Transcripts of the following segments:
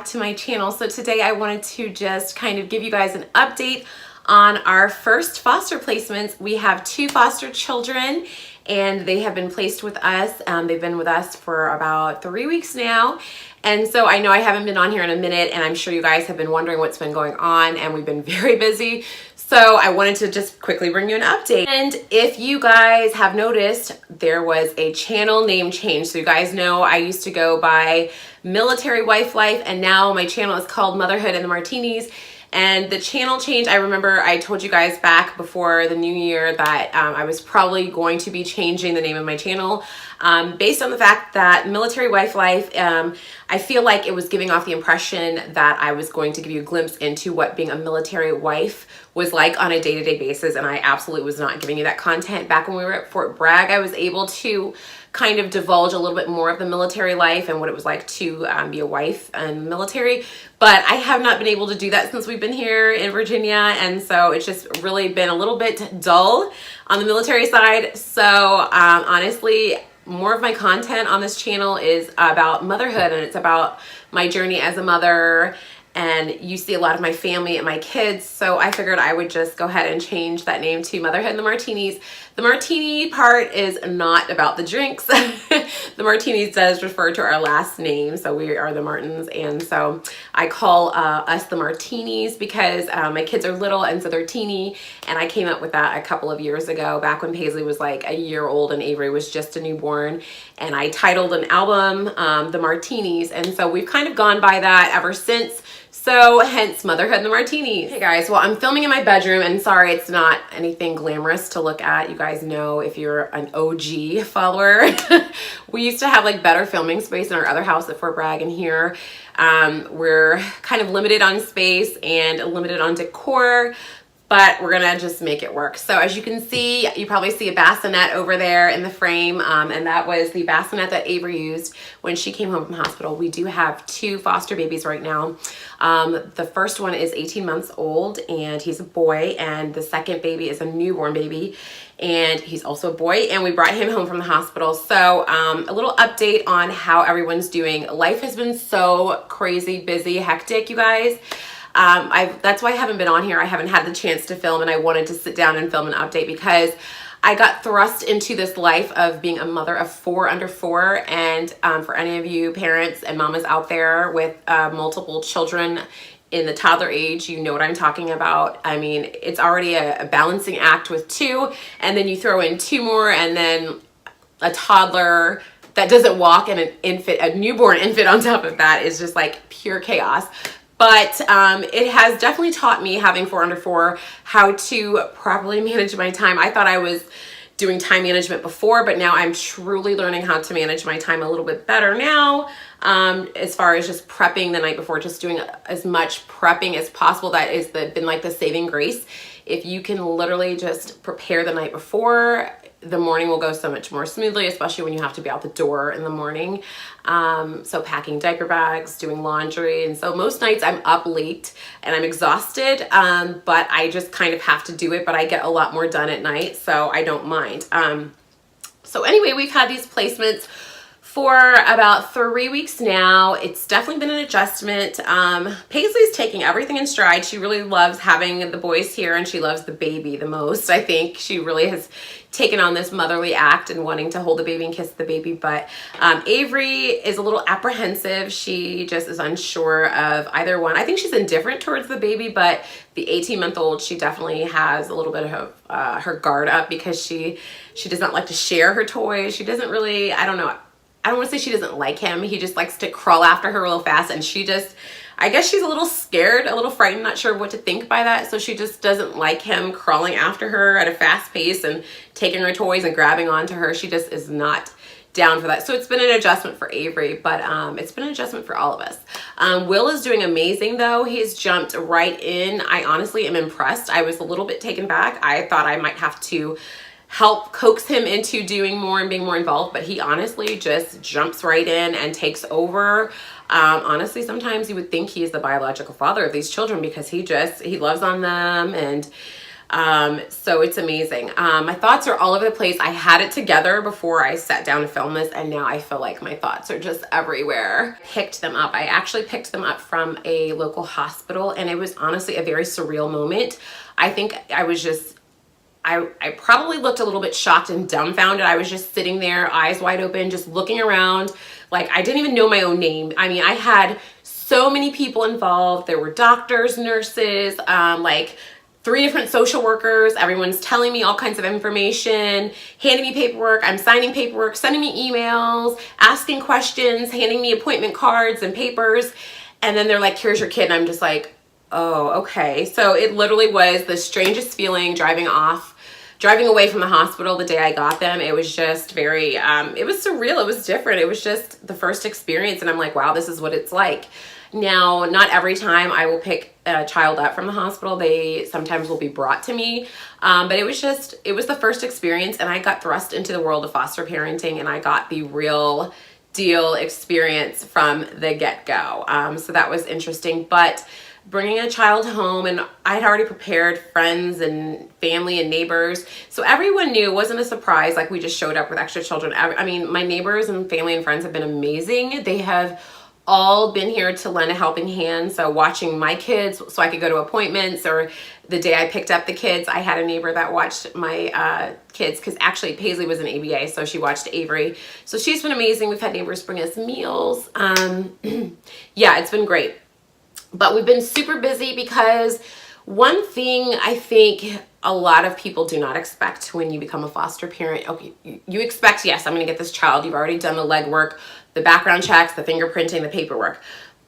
To my channel. So today I wanted to just kind of give you guys an update on our first foster placements. We have 2 foster children and they have been placed with us. They've been with us for about 3 weeks now. And so I know I haven't been on here in a minute, and I'm sure you guys have been wondering what's been going on, and we've been very busy. So I wanted to just quickly bring you an update. And if you guys have noticed, there was a channel name change. So you guys know I used to go by Military Wife Life, and now my channel is called Motherhood and the Martinis. And the channel change, I remember I told you guys back before the new year that I was probably going to be changing the name of my channel based on the fact that Military Wife Life, I feel like it was giving off the impression that I was going to give you a glimpse into what being a military wife was like on a day-to-day basis, and I absolutely was not giving you that content. Back when we were at Fort Bragg, I was able to kind of divulge a little bit more of the military life and what it was like to be a wife in the military, but I have not been able to do that since we've been here in Virginia, and so it's just really been a little bit dull on the military side. So honestly, more of my content on this channel is about motherhood, and it's about my journey as a mother, and you see a lot of my family and my kids, so I figured I would just go ahead and change that name to Motherhood and the Martinis. The martini part is not about the drinks. The Martinis does refer to our last name, so we are the Martins, and so I call us the Martinis because my kids are little, and so they're teeny, and I came up with that a couple of years ago, back when Paisley was like a year old and Avery was just a newborn, and I titled an album The Martinis, and so we've kind of gone by that ever since. So hence Motherhood and the Martinis. Hey guys, well, I'm filming in my bedroom, and sorry it's not anything glamorous to look at. You guys know, if you're an OG follower, we used to have like better filming space in our other house at Fort Bragg, and here we're kind of limited on space and limited on decor, but we're gonna just make it work. So as you can see, you probably see a bassinet over there in the frame, and that was the bassinet that Avery used when she came home from hospital. We do have 2 foster babies right now. The first one is 18 months old, and he's a boy, and the second baby is a newborn baby, and he's also a boy, and we brought him home from the hospital. So a little update on how everyone's doing. Life has been so crazy, busy, hectic, you guys. That's why I haven't been on here. I haven't had the chance to film, and I wanted to sit down and film an update because I got thrust into this life of being a mother of 4 under 4, and for any of you parents and mamas out there with multiple children in the toddler age, you know what I'm talking about. I mean, it's already a balancing act with 2, and then you throw in 2 more, and then a toddler that doesn't walk, and an infant, a newborn infant on top of that is just like pure chaos. But it has definitely taught me, having 4 under 4, how to properly manage my time. I thought I was doing time management before, but now I'm truly learning how to manage my time a little bit better now, as far as just prepping the night before, just doing as much prepping as possible. That has been like the saving grace. If you can literally just prepare the night before, the morning will go so much more smoothly, especially when you have to be out the door in the morning. So packing diaper bags, doing laundry. And so most nights I'm up late and I'm exhausted, but I just kind of have to do it, but I get a lot more done at night, so I don't mind. So anyway, we've had these placements for about 3 weeks now. It's definitely been an adjustment. Paisley's taking everything in stride. She really loves having the boys here, and she loves the baby the most. I think she really has taken on this motherly act and wanting to hold the baby and kiss the baby. But Avery is a little apprehensive. She just is unsure of either one. I think she's indifferent towards the baby, but the 18-month-old, she definitely has a little bit of her guard up because she does not like to share her toys. She doesn't really, I don't know, I don't want to say she doesn't like him. He just likes to crawl after her real fast, and she just, I guess she's a little scared, a little frightened, not sure what to think by that. So she just doesn't like him crawling after her at a fast pace and taking her toys and grabbing onto her. She just is not down for that. So it's been an adjustment for Avery, but it's been an adjustment for all of us. Will is doing amazing though. He's jumped right in. I honestly am impressed. I was a little bit taken back. I thought I might have to help coax him into doing more and being more involved, but he honestly just jumps right in and takes over. Honestly, sometimes you would think he is the biological father of these children because he loves on them, and so it's amazing. My thoughts are all over the place. I had it together before I sat down to film this, and now I feel like my thoughts are just everywhere. Picked them up. I actually picked them up from a local hospital, and it was honestly a very surreal moment. I think I was just, I probably looked a little bit shocked and dumbfounded. I was just sitting there, eyes wide open, just looking around. Like, I didn't even know my own name. I mean, I had so many people involved. There were doctors, nurses, like 3 different social workers. Everyone's telling me all kinds of information, handing me paperwork. I'm signing paperwork, sending me emails, asking questions, handing me appointment cards and papers. And then they're like, here's your kid. And I'm just like, oh, okay. So it literally was the strangest feeling driving away from the hospital the day I got them. It was just very, it was surreal. It was different. It was just the first experience. And I'm like, wow, this is what it's like. Now, not every time I will pick a child up from the hospital. They sometimes will be brought to me. But it was the first experience, and I got thrust into the world of foster parenting, and I got the real deal experience from the get-go. So that was interesting. But bringing a child home, and I had already prepared friends and family and neighbors, so everyone knew. It wasn't a surprise like we just showed up with extra children. I mean, my neighbors and family and friends have been amazing. They have all been here to lend a helping hand. So watching my kids so I could go to appointments, or the day I picked up the kids, I had a neighbor that watched my kids, because actually Paisley was an ABA, so she watched Avery. So she's been amazing. We've had neighbors bring us meals. Yeah, it's been great. But we've been super busy because one thing I think a lot of people do not expect when you become a foster parent, okay, you expect, yes, I'm going to get this child. You've already done the legwork, the background checks, the fingerprinting, the paperwork.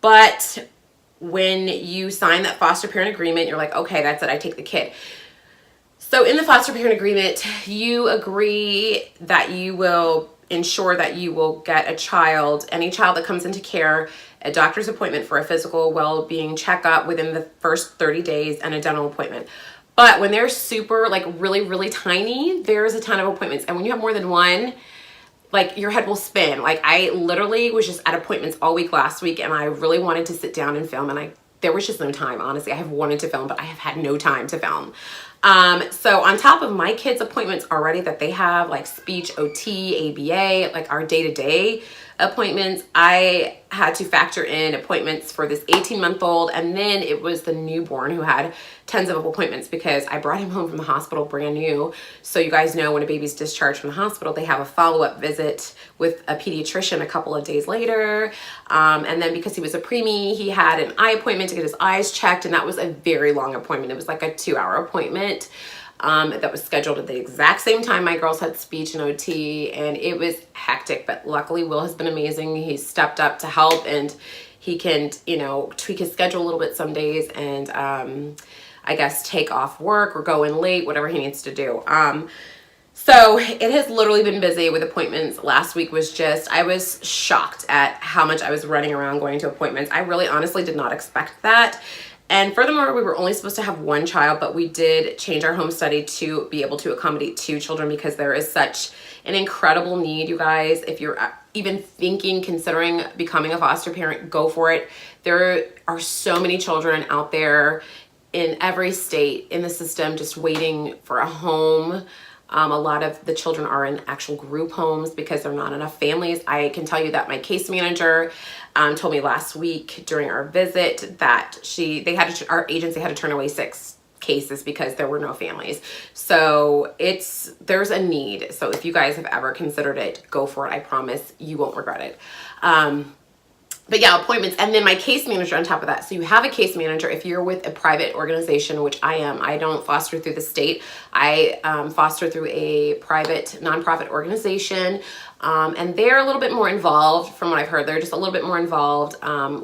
But when you sign that foster parent agreement, you're like, okay, that's it, I take the kid. So in the foster parent agreement, you agree that you will ensure that you will get a child, any child that comes into care, a doctor's appointment for a physical well-being checkup within the first 30 days, and a dental appointment. But when they're super, like really, really tiny, there's a ton of appointments. And when you have more than one, like your head will spin. Like I literally was just at appointments all week last week, and I really wanted to sit down and film, and there was just no time. Honestly, I have wanted to film, but I have had no time to film. So on top of my kids' appointments already that they have, like speech, OT, ABA, like our day-to-day appointments, I had to factor in appointments for this 18-month-old, and then it was the newborn who had tons of appointments because I brought him home from the hospital brand new. So you guys know when a baby's discharged from the hospital, they have a follow-up visit with a pediatrician a couple of days later. And then because he was a preemie, he had an eye appointment to get his eyes checked, and that was a very long appointment. It was like a 2-hour appointment. That was scheduled at the exact same time my girls had speech and OT, and it was hectic, but luckily Will has been amazing. He stepped up to help, and he can, you know, tweak his schedule a little bit some days, and I guess take off work or go in late, whatever he needs to do. So it has literally been busy with appointments. Last week was just, I was shocked at how much I was running around going to appointments. I really honestly did not expect that. And furthermore, we were only supposed to have 1 child, but we did change our home study to be able to accommodate 2 children because there is such an incredible need, you guys. If you're even thinking, considering becoming a foster parent, go for it. There are so many children out there in every state in the system just waiting for a home. A lot of the children are in actual group homes because there are not enough families. I can tell you that my case manager told me last week during our visit that our agency had to turn away 6 cases because there were no families. So there's a need. So if you guys have ever considered it, go for it. I promise you won't regret it. but yeah, appointments. And then my case manager on top of that. So you have a case manager if you're with a private organization, which I am. I don't foster through the state. I foster through a private nonprofit organization. And they're a little bit more involved from what I've heard. They're just a little bit more involved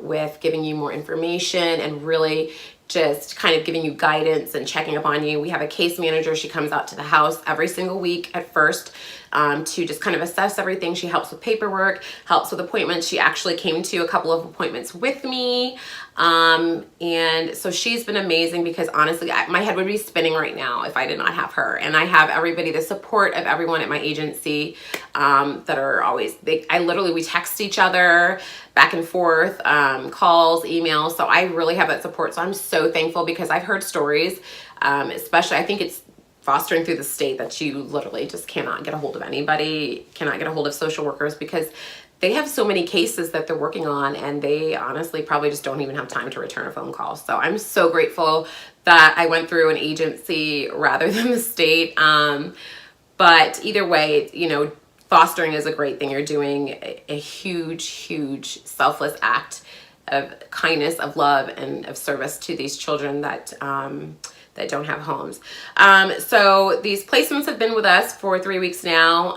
with giving you more information and really just kind of giving you guidance and checking up on you. We have a case manager. She comes out to the house every single week at first to just kind of assess everything. She helps with paperwork, helps with appointments. She actually came to a couple of appointments with me. And so she's been amazing because honestly, my head would be spinning right now if I did not have her. And I have everybody, the support of everyone at my agency that are always, we text each other back and forth, calls, emails. So I really have that support. So I'm so thankful because I've heard stories, especially I think it's fostering through the state that you literally just cannot get a hold of anybody, cannot get a hold of social workers because they have so many cases that they're working on and they honestly probably just don't even have time to return a phone call. So I'm so grateful that I went through an agency rather than the state. But either way, you know, fostering is a great thing. You're doing a huge, huge selfless act of kindness, of love, and of service to these children that don't have homes. So these placements have been with us for 3 weeks now,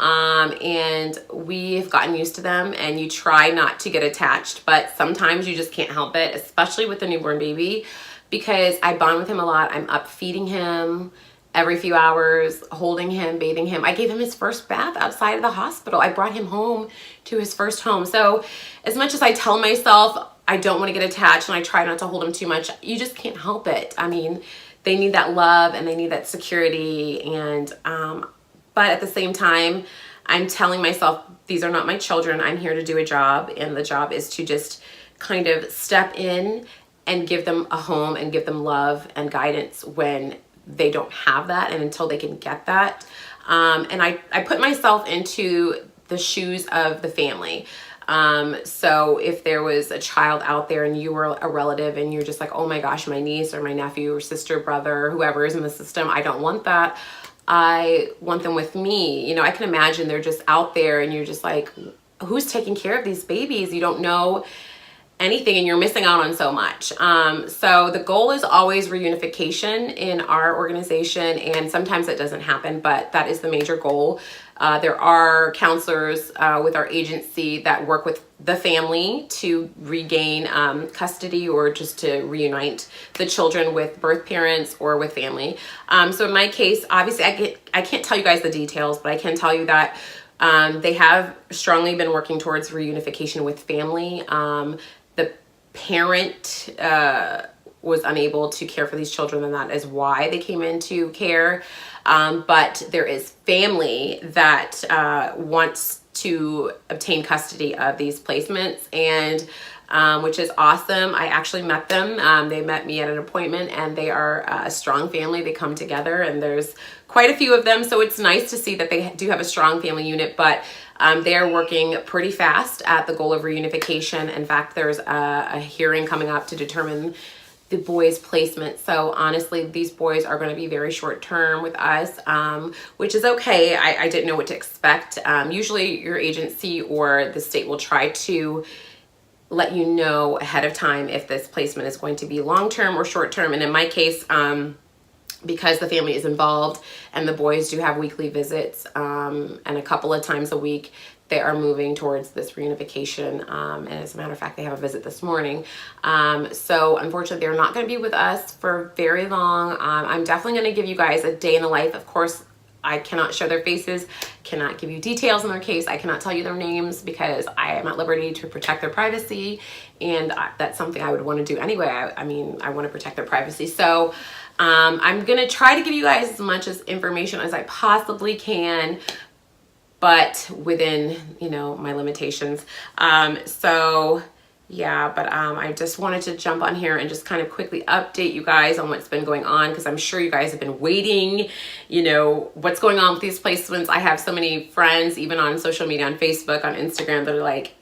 and we've gotten used to them, and you try not to get attached, but sometimes you just can't help it, especially with the newborn baby, because I bond with him a lot. I'm up feeding him every few hours, holding him, bathing him. I gave him his first bath outside of the hospital. I brought him home to his first home. So as much as I tell myself I don't want to get attached and I try not to hold him too much, you just can't help it. I mean, they need that love and they need that security. And, but at the same time, I'm telling myself, these are not my children. I'm here to do a job. And the job is to just kind of step in and give them a home and give them love and guidance when they don't have that and until they can get that. And I put myself into the shoes of the family. So if there was a child out there and you were a relative and you're just like, oh my gosh, my niece or my nephew or sister, brother, whoever is in the system, I don't want that. I want them with me. You know, I can imagine they're just out there and you're just like, who's taking care of these babies? You don't know anything and you're missing out on so much. So the goal is always reunification in our organization, and sometimes it doesn't happen, but that is the major goal. There are counselors with our agency that work with the family to regain custody or just to reunite the children with birth parents or with family. So in my case, obviously I can't tell you guys the details, but I can tell you that they have strongly been working towards reunification with family. The parent was unable to care for these children, and that is why they came into care. But there is family that wants to obtain custody of these placements, and which is awesome. I actually met them. They met me at an appointment, and they are a strong family. They come together, and there's quite a few of them. So it's nice to see that they do have a strong family unit, but they are working pretty fast at the goal of reunification. In fact, there's a hearing coming up to determine the boys' placement. So honestly, these boys are going to be very short term with us, which is okay. I didn't know what to expect. Usually your agency or the state will try to let you know ahead of time if this placement is going to be long term or short term. And in my case, because the family is involved and the boys do have weekly visits and a couple of times a week, they are moving towards this reunification. And as a matter of fact, they have a visit this morning. So unfortunately, they're not going to be with us for very long. I'm definitely going to give you guys a day in the life. Of course, I cannot show their faces, cannot give you details in their case. I cannot tell you their names because I am at liberty to protect their privacy. And that's something I would want to do anyway. I mean, I want to protect their privacy. So I'm going to try to give you guys as much information as I possibly can, but within, you know, my limitations. So yeah, but I just wanted to jump on here and just kind of quickly update you guys on what's been going on, because I'm sure you guys have been waiting, you know, what's going on with these placements. I have so many friends, even on social media, on Facebook, on Instagram, that are like,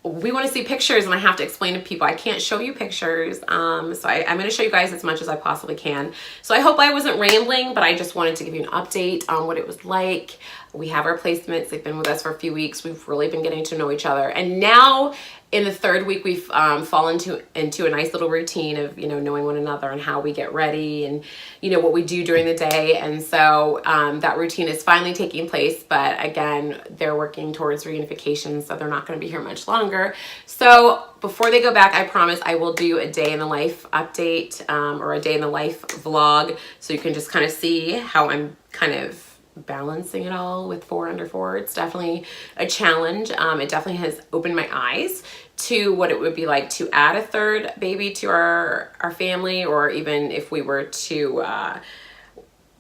we want to see pictures, and I have to explain to people I can't show you pictures. So I'm going to show you guys as much as I possibly can. So I hope I wasn't rambling, but I just wanted to give you an update on what it was like. We have our placements. They've been with us for a few weeks. We've really been getting to know each other. And now in the third week, we've fallen into a nice little routine of, knowing one another and how we get ready and, what we do during the day. And so that routine is finally taking place. But again, they're working towards reunification, so they're not going to be here much longer. So before they go back, I promise I will do a day in the life update or a day in the life vlog, so you can just kind of see how I'm kind of balancing it all with 4 under 4. It's definitely a challenge. It definitely has opened my eyes to what it would be like to add a third baby to our family, or even if we were to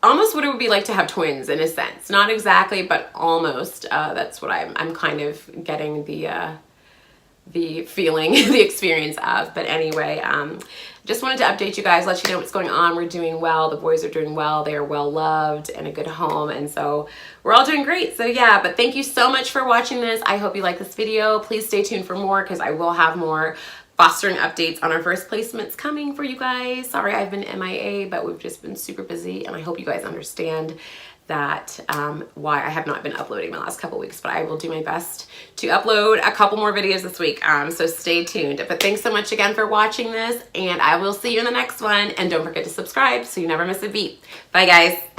almost what it would be like to have twins, in a sense. Not exactly, but almost. That's what I'm kind of getting the feeling, the experience of. But anyway, just wanted to update you guys, let you know what's going on. We're doing well. The boys are doing well. They are well loved and a good home. And so we're all doing great. So yeah, but thank you so much for watching this. I hope you like this video. Please stay tuned for more, because I will have more fostering updates on our first placements coming for you guys. Sorry, I've been MIA, but we've just been super busy, and I hope you guys understand that why I have not been uploading the last couple weeks, but I will do my best to upload a couple more videos this week. So stay tuned. But thanks so much again for watching this, and I will see you in the next one. And don't forget to subscribe so you never miss a beat. Bye guys.